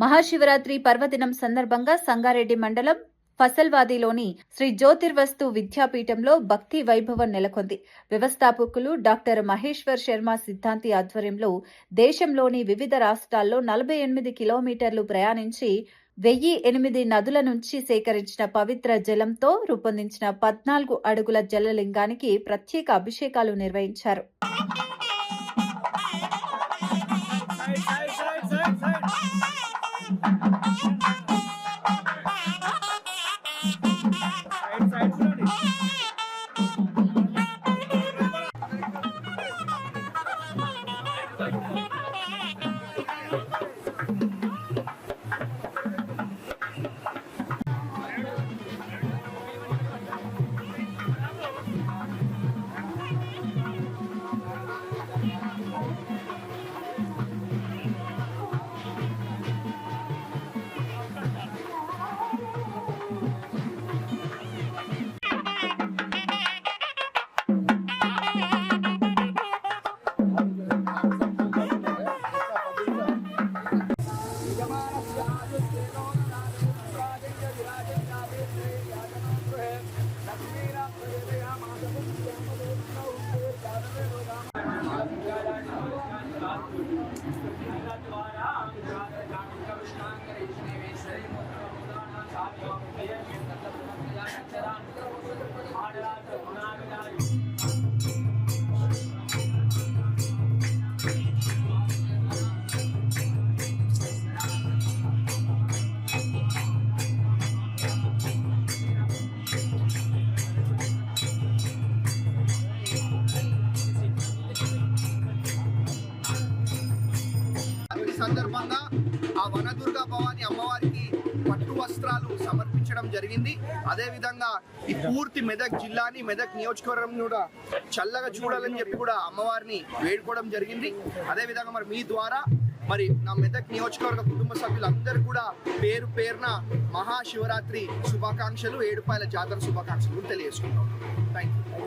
మహాశివరాత్రి పర్వదినం సందర్భంగా సంగారెడ్డి మండలం ఫసల్వాదిలోని శ్రీ జ్యోతిర్వస్తు విద్యాపీఠంలో భక్తి వైభవం నెలకొంది. వ్యవస్థాపకులు డాక్టర్ మహేశ్వర్ శర్మ సిద్ధాంతి ఆధ్వర్యంలో దేశంలోని వివిధ రాష్ట్రాల్లో 48 కిలోమీటర్లు ప్రయాణించి 1008 నదుల నుంచి సేకరించిన పవిత్ర జలంతో రూపొందించిన 14 అడుగుల జలలింగానికి ప్రత్యేక అభిషేకాలు నిర్వహించారు. సందర్భంగా ఆ వనదుర్గా భవాని అమ్మవారికి పట్టు వస్త్రాలు సమర్పించడం జరిగింది. అదేవిధంగా ఈ పూర్తి మెదక్ జిల్లాని, మెదక్ నియోజకవర్గం కూడా చల్లగా చూడాలని చెప్పి కూడా అమ్మవారిని వేడుకోవడం జరిగింది. అదేవిధంగా మరి మీ ద్వారా మరి నా మెదక్ నియోజకవర్గ కుటుంబ సభ్యులందరూ కూడా పేరు పేరున మహాశివరాత్రి శుభాకాంక్షలు, ఏడుపాయల జాతర శుభాకాంక్షలు తెలియజేసుకుంటాం. Thank you.